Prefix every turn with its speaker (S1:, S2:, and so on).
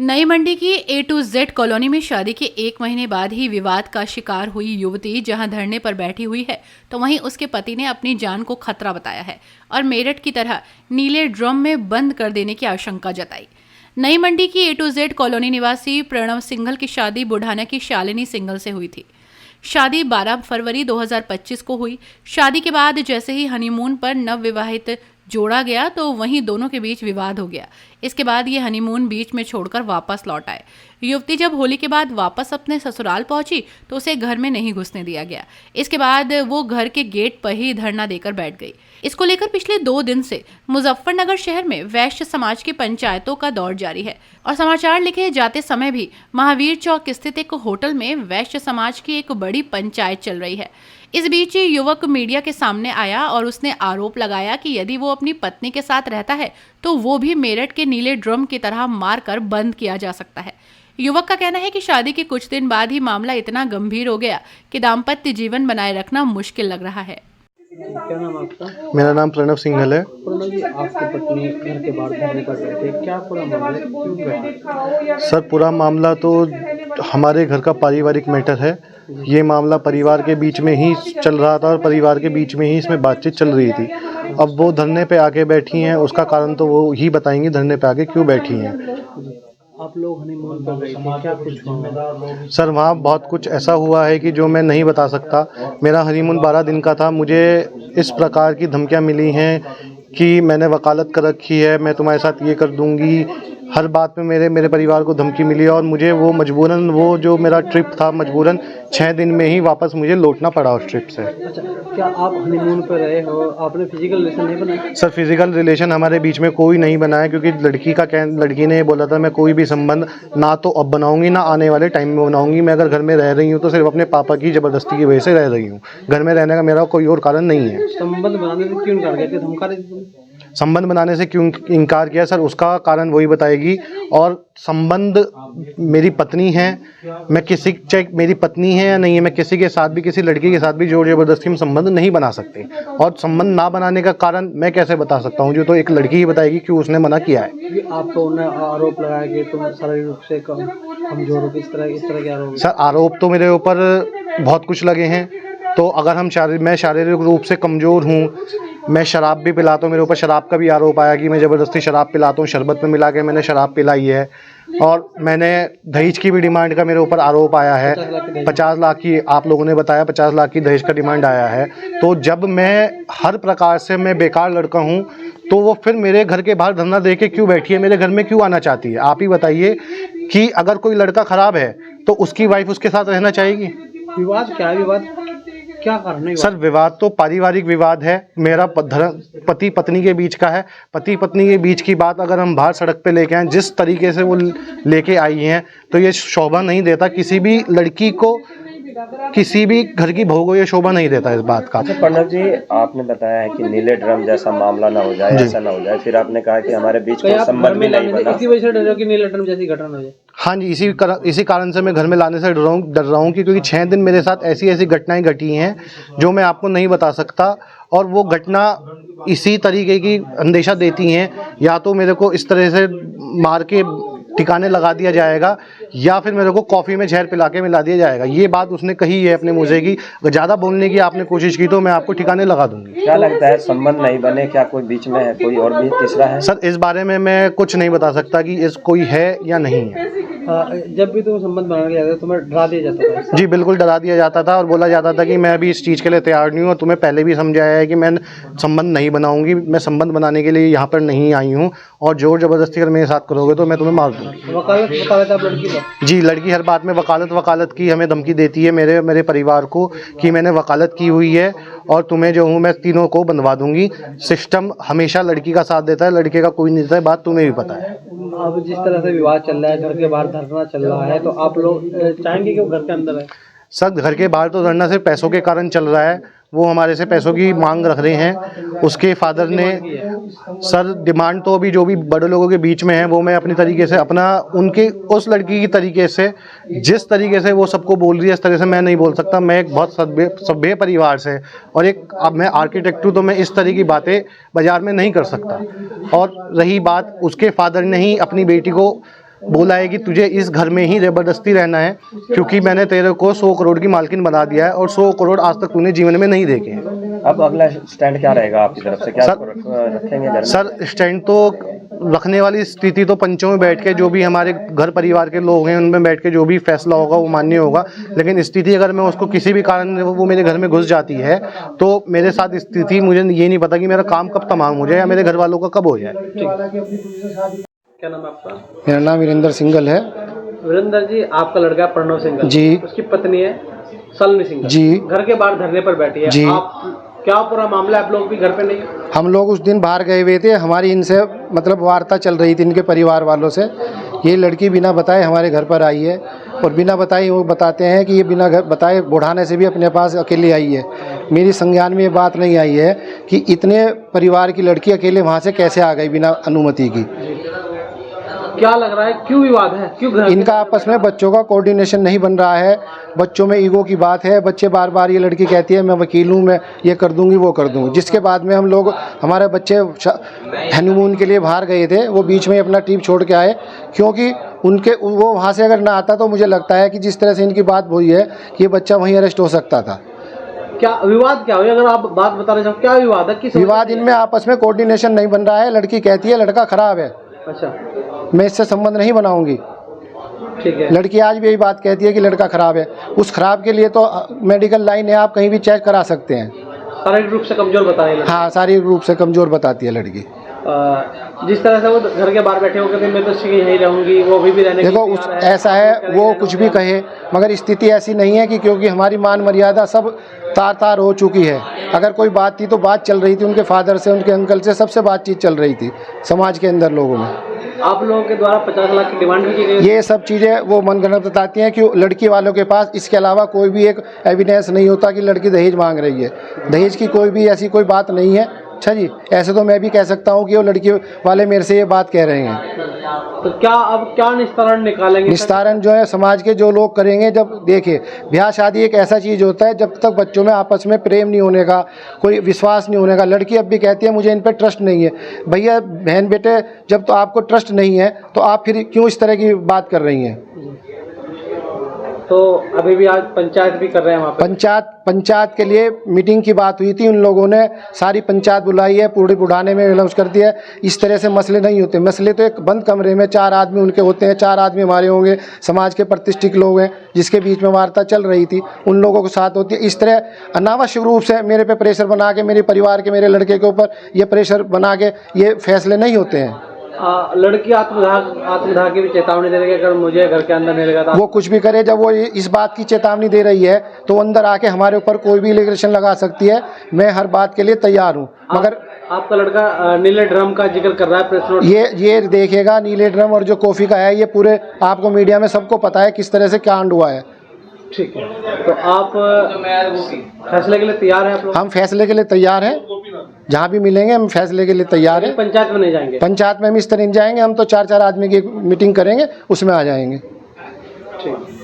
S1: नई मंडी की A to Z colony में शादी के 1 महीने बाद ही विवाद का शिकार हुई युवती जहां धरने पर बैठी हुई है, तो वहीं उसके पति ने अपनी जान को खतरा बताया है और मेरठ की तरह नीले ड्रम में बंद कर देने की आशंका जताई। नई मंडी की A to Z कॉलोनी निवासी प्रणव सिंघल की शादी बुढ़ाना की शालिनी सिंघल से हुई थी। शादी 12 फरवरी 2025 को हुई। शादी के बाद जैसे ही हनीमून पर नवविवाहित जोड़ा गया तो वहीं दोनों के बीच विवाद हो गया। इसके बाद ये हनीमून बीच में छोड़कर वापस लौट आए। युवती जब होली के बाद वापस अपने ससुराल पहुंची तो उसे घर में नहीं घुसने दिया गया। इसके बाद वो घर के गेट पर ही धरना देकर बैठ गई। इसको लेकर पिछले 2 दिन से मुजफ्फरनगर शहर में वैश्य समाज की पंचायतों का दौर जारी है और समाचार लिखे जाते समय भी महावीर चौक स्थित एक होटल में वैश्य समाज की एक बड़ी पंचायत चल रही है। इस बीच युवक मीडिया के सामने आया और उसने आरोप लगाया कि यदि वो अपनी पत्नी के साथ रहता है तो वो भी मेरठ के नीले ड्रम की तरह मारकर बंद किया जा सकता है। युवक का कहना है कि शादी के कुछ दिन बाद ही मामला इतना गंभीर हो गया कि दाम्पत्य जीवन बनाए रखना मुश्किल लग रहा है।
S2: क्या नाम आपका?
S3: मेरा नाम प्रणव सिंघल है।
S2: प्रणव जी, आपकी पत्नी घर के बाहर धरने पर बैठे, क्या पूरा मामला है, क्यों बैठे?
S3: सर, पूरा मामला तो हमारे घर का पारिवारिक मैटर है। ये मामला परिवार के बीच में ही चल रहा था और परिवार के बीच में ही इसमें बातचीत चल रही थी। अब वो धरने पे आके बैठी हैं, उसका कारण तो वो ही बताएंगी धरने पे आके क्यों बैठी हैं।
S2: आप लोग हनीमून पर गए थे, क्या कुछ हुआ?
S3: सर, वहाँ बहुत कुछ ऐसा हुआ है कि जो मैं नहीं बता सकता। मेरा हनीमून 12 दिन का था। मुझे इस प्रकार की धमकियाँ मिली हैं कि मैंने वकालत कर रखी है, मैं तुम्हारे साथ ये कर दूंगी। हर बात में मेरे परिवार को धमकी मिली और मुझे वो मजबूरन वो जो मेरा ट्रिप था मजबूरन 6 दिन में ही वापस मुझे लौटना पड़ा उस ट्रिप से।
S2: अच्छा, क्या आप हनीमून पर रहे हो, आपने फिजिकल रिलेशन नहीं बनाया?
S3: सर, फिजिकल रिलेशन हमारे बीच में कोई नहीं बनाया क्योंकि लड़की ने बोला था मैं कोई भी संबंध ना तो अब बनाऊंगी ना आने वाले टाइम में बनाऊंगी। मैं अगर घर में रह रही हूँ तो सिर्फ अपने पापा की ज़बरदस्ती की वजह से रह रही हूँ। घर में रहने का मेरा कोई और कारण नहीं है।
S2: संबंध बनाने से क्यों इनकार किया? धमका रहे थे?
S3: संबंध बनाने से क्यों इनकार किया सर, उसका कारण वही बताएगी। और संबंध मेरी पत्नी है, मैं किसी चाहे मेरी पत्नी है या नहीं है, मैं किसी के साथ भी किसी लड़की के साथ भी जोर जबरदस्ती में संबंध नहीं बना सकते। और संबंध ना बनाने का कारण मैं कैसे बता सकता हूँ, जो तो एक लड़की ही बताएगी क्यों उसने मना किया है।
S2: आपको उन्हें आरोप लगाया कि तुम शारीरिक रूप से कमजोर हो, इस तरह के आरोप?
S3: सर, आरोप तो मेरे ऊपर बहुत कुछ लगे हैं। तो अगर मैं शारीरिक रूप से कमज़ोर हूँ, मैं शराब भी पिलाता हूँ, मेरे ऊपर शराब का भी आरोप आया कि मैं ज़बरदस्ती शराब पिलाता हूँ, शरबत में मिला के मैंने शराब पिलाई है। और मैंने दहेज की भी डिमांड का मेरे ऊपर आरोप आया है। 50 लाख की आप लोगों ने बताया, 50 लाख की दहेज का डिमांड आया है। तो जब मैं हर प्रकार से मैं बेकार लड़का हूँ तो वो फिर मेरे घर के बाहर धरना दे के क्यों बैठी है, मेरे घर में क्यों आना चाहती है? आप ही बताइए कि अगर कोई लड़का ख़राब है तो उसकी वाइफ उसके साथ रहना चाहेगी।
S2: विवाद क्या है? विवाद क्या कारण है?
S3: सर, विवाद तो पारिवारिक विवाद है। मेरा पति पत्नी के बीच का है। पति पत्नी के बीच की बात अगर हम बाहर सड़क पे लेके आए, जिस तरीके से वो लेके आई हैं, तो ये शोभा नहीं देता किसी भी लड़की को, किसी भी घर की बहू को ये शोभा नहीं देता इस बात का।
S4: अच्छा प्रणव जी, आपने बताया है कि नीले ड्रम जैसा मामला ना हो जाए, ऐसा ना हो जाए। फिर आपने कहा कि हमारे बीच कोई संबंध भी नहीं बना।
S2: इसी वजह से डर रहे हो कि नीले ड्रम जैसी घटना हो जाए?
S3: हाँ जी, इसी कारण से मैं घर में लाने से डर रहा हूँ क्योंकि 6 दिन मेरे साथ ऐसी घटनाएं घटी हैं जो मैं आपको नहीं बता सकता। और वो घटना इसी तरीके की अंदेशा देती हैं, या तो मेरे को इस तरह से मार के ठिकाने लगा दिया जाएगा या फिर मेरे को कॉफ़ी में जहर पिला के मिला दिया जाएगा। ये बात उसने कही है अपने मुँह से कि अगर ज़्यादा बोलने की आपने कोशिश की तो मैं आपको ठिकाने लगा दूंगी।
S4: क्या लगता है, संबंध नहीं बने, क्या कोई बीच में है, कोई और भी तीसरा है?
S3: सर, इस बारे में मैं कुछ नहीं बता सकता कि इस कोई है या नहीं है।
S2: जब भी तुम संबंध बनाने जाते तुम्हें डरा दिया जाता था?
S3: जी बिल्कुल, डरा दिया जाता था और बोला जाता था कि मैं अभी इस चीज़ के लिए तैयार नहीं हूँ। और तुम्हें पहले भी समझाया है कि मैं संबंध नहीं बनाऊंगी, मैं संबंध बनाने के लिए यहाँ पर नहीं आई हूँ और जोर जबरदस्ती अगर मेरे साथ करोगे तो मैं तुम्हें मार दूँगी।
S2: वकालत आप लड़की का? जी,
S3: लड़की हर बात में वकालत की हमें धमकी देती है, मेरे परिवार को, कि मैंने वकालत की हुई है और तुम्हें जो हूँ मैं तीनों को बनवा दूंगी। सिस्टम हमेशा लड़की का साथ देता है, लड़के का कोई नहीं देता है, बात तुम्हें भी पता है।
S2: अब जिस तरह से विवाद चल रहा है, घर के बाहर धरना चल रहा है, तो आप लोग चाहेंगे कि वो घर के अंदर है?
S3: सर, घर के बाहर तो धरना सिर्फ पैसों के कारण चल रहा है। वो हमारे से पैसों की मांग रख रहे हैं। उसके फादर ने सर डिमांड तो अभी जो भी बड़े लोगों के बीच में है वो मैं अपनी तरीके से अपना उनके उस लड़की की तरीके से जिस तरीके से वो सबको बोल रही है इस तरह से मैं नहीं बोल सकता। मैं एक बहुत सभ्य परिवार से और एक अब मैं आर्किटेक्ट हूँ तो मैं इस तरह की बातें बाजार में नहीं कर सकता। और रही बात उसके फादर ने ही अपनी बेटी को बोला है कि तुझे इस घर में ही ज़बरदस्ती रहना है, क्योंकि मैंने तेरे को 100 करोड़ की मालकिन बना दिया है और 100 करोड़ आज तक तूने जीवन में नहीं देखे हैं।
S4: अब अगला स्टैंड क्या रहेगा आपकी तरफ से, क्या रखेंगे घर में?
S3: सर स्टैंड तो रखने वाली स्थिति तो पंचों में बैठ के जो भी हमारे घर परिवार के लोग हैं उनमें बैठ के जो भी फैसला होगा वो मान्य होगा, लेकिन स्थिति अगर मैं उसको किसी भी कारण वो मेरे घर में घुस जाती है तो मेरे साथ स्थिति, मुझे ये नहीं पता कि मेरा काम कब तमाम हो जाए या मेरे घर वालों का कब हो जाए।
S2: क्या नाम है आपका?
S5: मेरा नाम वीरेंद्र सिंघल है।
S2: वीरेंद्र जी, आपका लड़का प्रणव सिंघल
S5: जी,
S2: उसकी पत्नी है सलनी सिंघल
S5: जी,
S2: घर के बाहर धरने पर बैठी है
S5: जी।
S2: आप क्या पूरा मामला, आप लोग भी घर पे नहीं?
S5: हम लोग उस दिन बाहर गए हुए थे, हमारी इनसे मतलब वार्ता चल रही थी इनके परिवार वालों से। ये लड़की बिना बताए हमारे घर पर आई है और बिना बताए वो बताते हैं कि ये बिना बताए बुढ़ाने से भी अपने पास अकेले आई है। मेरी संज्ञान में ये बात नहीं आई है कि इतने परिवार की लड़की अकेले वहाँ से कैसे आ गई बिना अनुमति की।
S2: क्या लग रहा है, क्यों विवाद है, क्यों घर
S5: इनका आपस में बच्चों का कोऑर्डिनेशन नहीं बन रहा है, बच्चों में ईगो की बात है। बच्चे बार बार, ये लड़की कहती है मैं वकील हूँ, मैं ये कर दूंगी वो कर दूंगी, जिसके बाद में हम लोग, हमारे बच्चे हनीमून के लिए बाहर गए थे, वो बीच में अपना ट्रिप छोड़ के आए, क्योंकि उनके वो वहाँ से अगर ना आता तो मुझे लगता है कि जिस तरह से इनकी बात हुई है कि ये बच्चा वहीं अरेस्ट हो सकता था।
S2: क्या विवाद क्या हुआ, अगर आप बात बता रहे हो, क्या विवाद है, किस
S5: विवाद इनमें आपस में कोऑर्डिनेशन नहीं बन रहा है। लड़की कहती है लड़का खराब है,
S2: अच्छा
S5: मैं इससे संबंध नहीं बनाऊंगी।
S2: ठीक है।
S5: लड़की आज भी यही बात कहती है कि लड़का खराब है। उस खराब के लिए तो मेडिकल लाइन है, आप कहीं भी चेक करा सकते हैं।
S2: शारीरिक रूप से कमजोर बता रही है।
S5: हाँ, शारीरिक रूप से कमजोर बताती है लड़की।
S2: जिस तरह से वो घर के बाहर बैठे हो कहते मैं तो यहीं रहूंगी, वो अभी भी रहने
S5: देखो उस ऐसा है, वो कुछ भी कहे मगर स्थिति ऐसी नहीं है कि, क्योंकि हमारी मान मर्यादा सब तार तार हो चुकी है। अगर कोई बात थी तो बात चल रही थी, उनके फादर से, उनके अंकल से, सबसे बातचीत चल रही थी समाज के अंदर लोगों में।
S2: आप लोगों के द्वारा 50 लाख की डिमांड भी की गई।
S5: ये सब चीज़ें वो मनगढ़ंत बताती हैं कि लड़की वालों के पास इसके अलावा कोई भी एक एविडेंस नहीं होता कि लड़की दहेज मांग रही है। दहेज की कोई भी ऐसी कोई बात नहीं है। अच्छा जी, ऐसे तो मैं भी कह सकता हूँ कि वो लड़की वाले मेरे से ये बात कह रहे हैं।
S2: तो क्या अब क्या निस्तारण निकालेंगे?
S5: निस्तारण जो है समाज के जो लोग करेंगे। जब देखिए, ब्याह शादी एक ऐसा चीज़ होता है जब तक बच्चों में आपस में प्रेम नहीं होने का, कोई विश्वास नहीं होने का। लड़की अब भी कहती है मुझे इन पर ट्रस्ट नहीं है। भैया बहन बेटे, जब तो आपको ट्रस्ट नहीं है तो आप फिर क्यों इस तरह की बात कर रही हैं?
S2: तो अभी भी आज पंचायत भी कर रहे हैं वहाँ पे।
S5: पंचायत के लिए मीटिंग की बात हुई थी, उन लोगों ने सारी पंचायत बुलाई है, पूरी बुढ़ाने में विलम्ब कर दिया है। इस तरह से मसले नहीं होते। मसले तो एक बंद कमरे में 4 आदमी उनके होते हैं, 4 आदमी हमारे होंगे, समाज के प्रतिष्ठित लोग हैं जिसके बीच में वार्ता चल रही थी, उन लोगों के साथ होती है। इस तरह अनावश्यक रूप से मेरे पे प्रेशर बना के, मेरे परिवार के, मेरे लड़के के ऊपर ये प्रेशर बना के ये फैसले नहीं होते हैं।
S2: लड़की आत्मदाह की भी चेतावनी दे रही है, अगर मुझे घर के अंदर नहीं लगा था।
S5: वो कुछ भी करे, जब वो इस बात की चेतावनी दे रही है तो अंदर आके हमारे ऊपर कोई भी एलिगेशन लगा सकती है। मैं हर बात के लिए तैयार हूँ। मगर
S2: आपका लड़का नीले ड्रम का जिक्र कर रहा है प्रेस नोट,
S5: ये देखेगा नीले ड्रम और जो कॉफ़ी का है, ये पूरे आपको मीडिया में सबको पता है किस तरह से कांड हुआ है।
S2: ठीक है, तो आप फैसले के लिए तैयार हैं? आप लोग?
S5: हम फैसले के लिए तैयार हैं, जहाँ भी मिलेंगे हम फैसले के लिए तैयार हैं।
S2: पंचायत में नहीं जाएंगे?
S5: पंचायत में हम इस तरह नहीं जाएंगे, हम तो 4 आदमी की मीटिंग करेंगे, उसमें आ जाएंगे।
S2: ठीक।